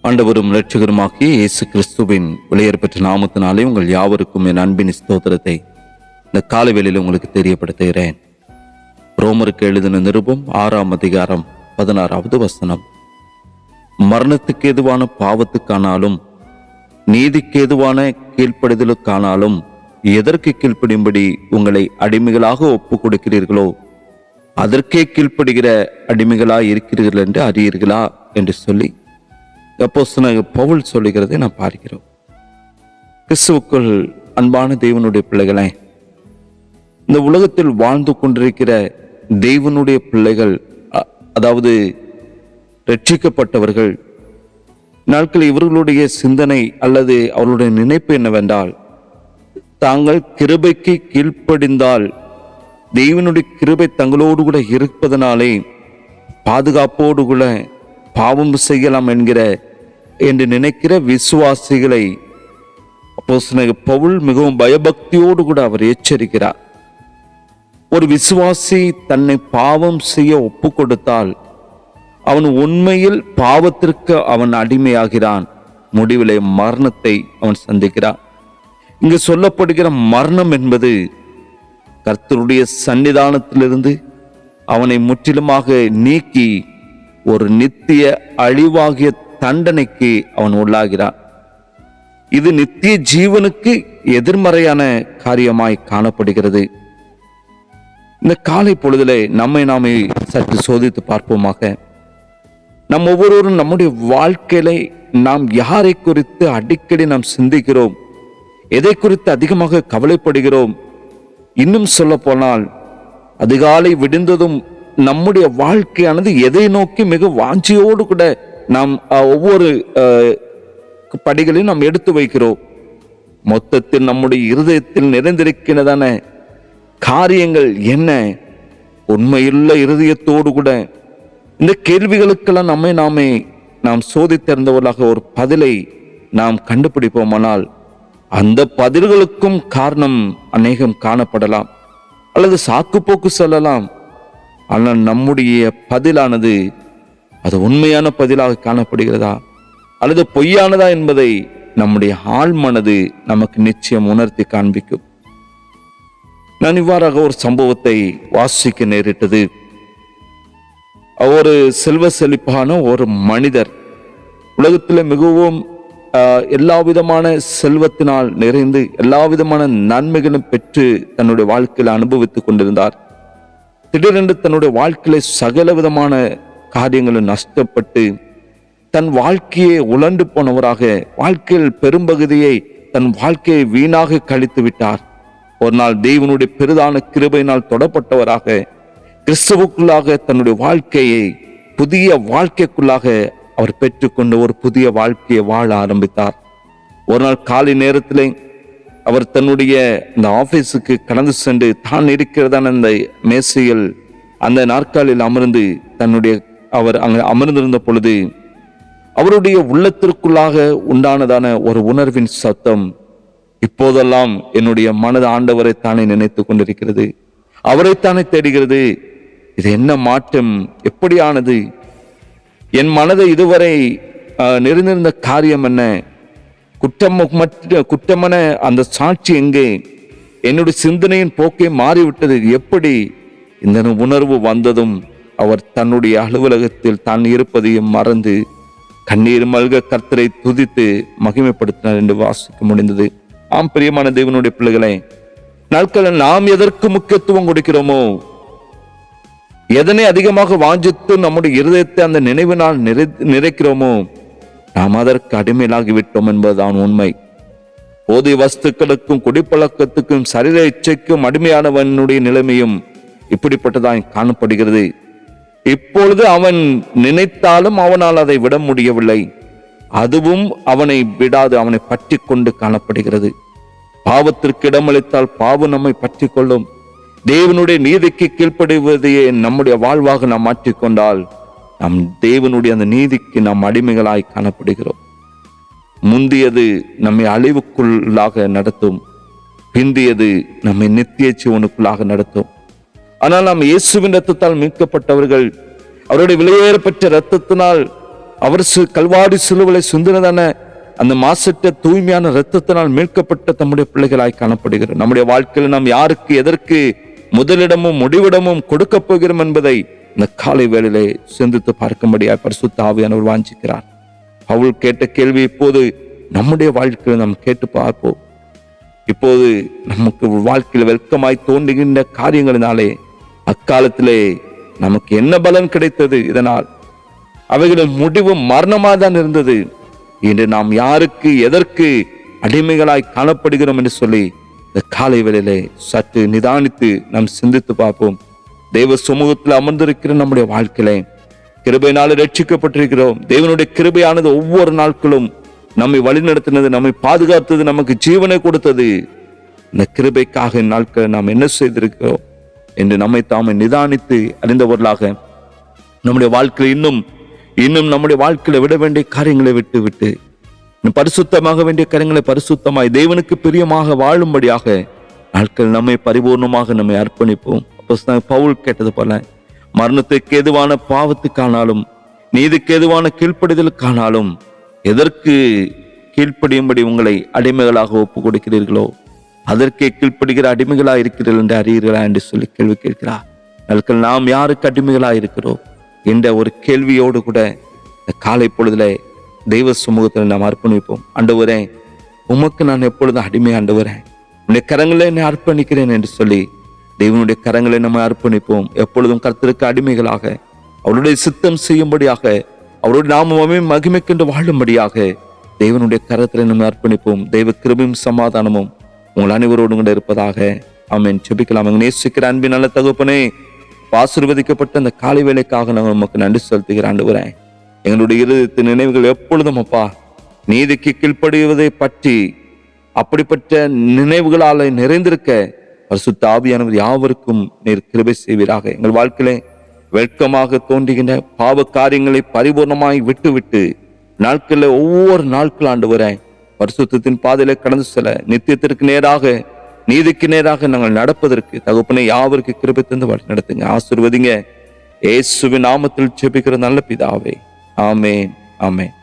ஆண்டவரும் இரட்சகருமாகிய இயேசு கிறிஸ்துவின் விலையேறப்பெற்ற நாமத்தினாலே உங்கள் யாவருக்கும் என் அன்பின் ஸ்தோத்திரத்தை இந்த காலைவேளையில் உங்களுக்கு தெரியப்படுத்துகிறேன். ரோமருக்கு எழுதின நிருபம் 6ஆம் அதிகாரம் 16வது வசனம். மரணத்துக்கு ஏதுவான பாவத்துக்கானாலும் நீதிக்கு ஏதுவான கீழ்ப்படிதலுக்கானாலும் எதற்கு கீழ்ப்படியும்படி உங்களை அடிமைகளாக ஒப்பு கொடுக்கிறீர்களோ அதற்கே கீழ்ப்படுகிற அடிமைகளாய் இருக்கிறீர்கள் என்று அறியீர்களா என்று சொல்லி அப்போஸ்தலனாகிய பவுல் சொல்லுகிறதை நாம் பார்க்கிறோம். கிறிஸ்துவுக்குள் அன்பான தேவனுடைய பிள்ளைகளே, இந்த உலகத்தில் வாழ்ந்து கொண்டிருக்கிற தேவனுடைய பிள்ளைகள், அதாவது ரட்சிக்கப்பட்டவர்கள், நாட்கள் இவர்களுடைய சிந்தனை அல்லது அவர்களுடைய நினைப்பு என்னவென்றால், தாங்கள் கிருபைக்கு கீழ்ப்படிந்தால் தேவனுடைய கிருபை தங்களோடு கூட இருப்பதனாலே பாதுகாப்போடு கூட பாவம் செய்யலாம் என்று நினைக்கிற விசுவாசிகளை அப்போஸ்தலனாகிய பவுல் மிகவும் பயபக்தியோடு கூட அவர் எச்சரிக்கிறார். ஒரு விசுவாசி தன்னை பாவம் செய்ய ஒப்பு கொடுத்தால் அவன் உண்மையில் பாவத்திற்கு அவன் அடிமையாகிறான். முடிவிலே மரணத்தை அவன் சந்திக்கிறான். இங்கு சொல்லப்படுகிற மரணம் என்பது கர்த்தருடைய சன்னிதானத்திலிருந்து அவனை முற்றிலுமாக நீக்கி ஒரு நித்திய அழிவாகிய தண்டனைக்கு அவன் உள்ளாகிறான். இது நித்திய ஜீவனுக்கு எதிர்மறையான காரியமாய் காணப்படுகிறது. இந்த காலை பொழுதிலே நாமே சற்று சோதித்து பார்ப்போமாக. நம் ஒவ்வொருவரும் நம்முடைய வாழ்க்கையில நாம் யாரை குறித்து அடிக்கடி நாம் சிந்திக்கிறோம், எதை குறித்து அதிகமாக கவலைப்படுகிறோம்? இன்னும் சொல்ல போனால் அதிகாலை விடிந்ததும் நம்முடைய வாழ்க்கையானது எதை நோக்கி மிக வாஞ்சியோடு கூட நாம் ஒவ்வொரு படிகளையும் நாம் எடுத்து வைக்கிறோம். மொத்தத்தில் நம்முடைய இருதயத்தில் நிறைந்திருக்கிறதான காரியங்கள் என்ன? உண்மையுள்ள இருதயத்தோடு கூட இந்த கேள்விகளுக்கெல்லாம் நாம் சோதித்தறிந்தவர்களாக ஒரு பதிலை நாம் கண்டுபிடிப்போமானால் அந்த பதில்களுக்கும் காரணம் அநேகம் காணப்படலாம், அல்லது சாக்குப்போக்கு சொல்லலாம். ஆனால் நம்முடைய பதிலானது அது உண்மையான பதிலாக காணப்படுகிறதா அல்லது பொய்யானதா என்பதை நம்முடைய ஆழ்மனது நமக்கு நிச்சயம் உணர்த்தி காண்பிக்கும். நான் இவ்வாறாக ஒரு சம்பவத்தை வாசிக்க நேரிட்டது. ஒரு செல்வ செழிப்பான ஒரு மனிதர், உலகத்தில் மிகவும் எல்லா விதமான செல்வத்தினால் நிறைந்து எல்லா விதமான நன்மைகளும் பெற்று தன்னுடைய வாழ்க்கையில் அனுபவித்துக் கொண்டிருந்தார். திடீரென்று தன்னுடைய வாழ்க்கையில சகல விதமான காரியங்களும் நஷ்டப்பட்டு தன் வாழ்க்கையை உழண்டு போனவராக, வாழ்க்கையில் பெரும்பகுதியை தன் வாழ்க்கையை வீணாக கழித்து விட்டார். ஒரு நாள் தேவனுடைய பெரிதான கிருபையினால் தொடப்பட்டவராக கிறிஸ்துவுக்குள்ளாக தன்னுடைய வாழ்க்கையை புதிய வாழ்க்கைக்குள்ளாக அவர் பெற்றுக்கொண்டு ஒரு புதிய வாழ்க்கையை வாழ ஆரம்பித்தார். ஒரு நாள் காலை நேரத்திலே அவர் தன்னுடைய இந்த ஆபீஸுக்கு கடந்து சென்று தான் இருக்கிறதான அந்த மேசையில் அந்த நாற்காலில் அமர்ந்து அவர் அங்கே அமர்ந்திருந்த பொழுது அவருடைய உள்ளத்திற்குள்ளாக உண்டானதான ஒரு உணர்வின் சத்தம், இப்போதெல்லாம் என்னுடைய மனது ஆண்டவரை தானே நினைத்து கொண்டிருக்கிறது, அவரைத்தானே தேடுகிறது. இது என்ன மாற்றம்? எப்படியானது? என் மனதை இதுவரை நெருங்கிருந்த காரியம் என்ன? குற்றமான அந்த சாட்சி எங்கே? என்னுடைய சிந்தனையின் போக்கை மாறிவிட்டது. எப்படி? இந்த உணர்வு வந்ததும் அவர் தன்னுடைய அலுவலகத்தில் தான் இருப்பதையும் மறந்து கண்ணீர் மல்க கர்த்தரை துதித்து மகிமைப்படுத்தினார் என்று வாசிக்க முடிந்தது. ஆம் பிரியமான தேவனுடைய பிள்ளைகளே, நாட்களில் நாம் எதற்கு முக்கியத்துவம் கொடுக்கிறோமோ, எதனை அதிகமாக வாஞ்சித்து நம்முடைய இருதயத்தை அந்த நினைவினால் நிறைக்கிறோமோ நாம் அதற்கு அடிமையிலாகிவிட்டோம் என்பதுதான் உண்மை. போதை வஸ்துக்களுக்கும் குடிப்பழக்கத்துக்கும் சரீர இச்சைக்கும் அடிமையானவனுடைய நிலைமையும் இப்படிப்பட்டதான் காணப்படுகிறது. இப்பொழுது அவன் நினைத்தாலும் அவனால் அதை விட முடியவில்லை. அதுவும் அவனை விடாது, அவனை பற்றி கொண்டு காணப்படுகிறது. பாவத்திற்கு இடமளித்தால் பாவம் நம்மை பற்றி கொள்ளும். தேவனுடைய நீதிக்கு கீழ்ப்படுவதையே நம்முடைய வாழ்வாக நாம் மாற்றிக்கொண்டால் நம் தேவனுடைய அந்த நீதிக்கு நாம் அடிமைகளாய் காணப்படுகிறோம். முந்தியது நம்மை அழிவுக்குள்ளாக நடத்தும், பிந்தியது நம்மை நித்திய ஜீவனுக்குள்ளாக நடத்தும். ஆனால் நாம் இயேசுவின் இரத்தத்தால் மீட்கப்பட்டவர்கள், அவருடைய விலையேற பெற்ற இரத்தத்தினால் அவர் கல்வாரி சிலுவையிலே சிந்தினதான அந்த மாசற்ற தூய்மையான இரத்தத்தினால் மீட்கப்பட்ட தம்முடைய பிள்ளைகளாய் காணப்படுகிறோம். நம்முடைய வாழ்க்கையில் நாம் யாருக்கு எதற்கு முதலிடமும் முடிவிடமும் கொடுக்க போகிறோம் என்பதை இந்த காலை வேளையிலே சிந்தித்து பார்க்கும்படியாய் பரிசுத்த ஆவியானவர் வாஞ்சிக்கிறார். பவுல் கேட்ட கேள்வி இப்போது நம்முடைய வாழ்க்கையில் நாம் கேட்டு பார்ப்போம். இப்போது நமக்கு வாழ்க்கையில் வெட்கமாய் தோன்றுகின்ற காரியங்களினாலே அக்காலத்திலே நமக்கு என்ன பலன் கிடைத்தது? இதனால் அவைகளின் முடிவு மரணமாக தான் இருந்தது. இன்று நாம் யாருக்கு எதற்கு அடிமைகளாய் காணப்படுகிறோம் என்று சொல்லி இந்த காலை வேளையிலே சற்று நிதானித்து நாம் சிந்தித்து பார்ப்போம். தேவ சமூகத்தில் அமர்ந்திருக்கிற நம்முடைய வாழ்க்கையிலே கிருபையினால ரட்சிக்கப்பட்டிருக்கிறோம். தேவனுடைய கிருபையானது ஒவ்வொரு நாட்களும் நம்மை வழிநடத்தினது, நம்மை பாதுகாத்தது, நமக்கு ஜீவனை கொடுத்தது. இந்த கிருபைக்காக நாட்களை நாம் என்ன செய்திருக்கிறோம் என்று நம்மை தாமே நிதானித்து அறிந்தவர்களாக நம்முடைய வாழ்க்கையில் இன்னும் நம்முடைய வாழ்க்கையில விட வேண்டிய காரியங்களை விட்டு பரிசுத்தமாக வேண்டிய காரியங்களை பரிசுத்தமாய் தேவனுக்கு பிரியமாக வாழும்படியாக நாட்கள் நம்மை பரிபூர்ணமாக நம்மை அர்ப்பணிப்போம். அப்போ பவுல் கேட்டது போல மரணத்துக்கு எதுவான பாவத்துக்கானாலும் நீதிக்கு எதுவான கீழ்ப்படிதலுக்கானாலும் எதற்கு கீழ்ப்படியும்படி உங்களை அடிமைகளாக ஒப்பு கொடுக்கிறீர்களோ அதற்கே கீழ்ப்படுகிற அடிமைகளா இருக்கிறீர்கள் என்று அறியீர்களா என்று சொல்லி கேள்வி கேட்கிறார். நாட்கள் நாம் யாருக்கு அடிமைகளா இருக்கிறோம் என்ற ஒரு கேள்வியோடு கூட இந்த காலை பொழுதுல தெய்வ சமூகத்தில் நாம் அர்ப்பணிப்போம். ஆண்டவரே, உமக்கு நான் எப்பொழுதும் அடிமை. ஆண்டவரே, உன்னுடைய கரங்களை என்னை அர்ப்பணிக்கிறேன் என்று சொல்லி தெய்வனுடைய கரங்களை நம்ம அர்ப்பணிப்போம். எப்பொழுதும் கர்த்தருக்கு அடிமைகளாக அவருடைய சித்தம் செய்யும்படியாக அவருடைய நாமமே மகிமைக்கென்று வாழும்படியாக தேவனுடைய கரத்தில் நம்ம அர்ப்பணிப்போம். தெய்வ கிருபையும் சமாதானமும் உங்கள் அனைவரோடு கூட இருப்பதாக. ஆமென். ஜெபிக்கலாம். நேசிக்கிற அன்பின் நல்ல தகப்பனே, ஆசீர்வதிக்கப்பட்ட அந்த காலை வேளைக்காக நாங்கள் உமக்கு நன்றி செலுத்துகிற ஆண்டவரே, எங்களுடைய இருதயத்தின் நினைவுகள் எப்பொழுதும் அப்பா நீதிக்கு கீழ்ப்படுவதை பற்றி அப்படிப்பட்ட நினைவுகளால் நிறைந்திருக்க பரிசுத்த ஆவியானவர் யாவருக்கும் நீர் கிருபை செய்வீராக. எங்கள் வாழ்க்கையிலே வெட்கமாக தோன்றுகின்ற பாவ காரியங்களை பரிபூர்ணமாய் விட்டு நாட்களில் ஒவ்வொரு நாட்கள் ஆண்டவரே பரிசுத்தத்தின் பாதையில கடந்து செல்ல நித்தியத்திற்கு நேராக நீதிக்கு நேராக நாங்கள் நடப்பதற்கு தகப்பனை யாவருக்கு கிருபை தந்து வழி நடத்துங்க. ஆசீர்வதிங்க. இயேசுவின் நாமத்தில் ஜெபிக்கிற நல்ல பிதாவே. ஆமென். ஆமென்.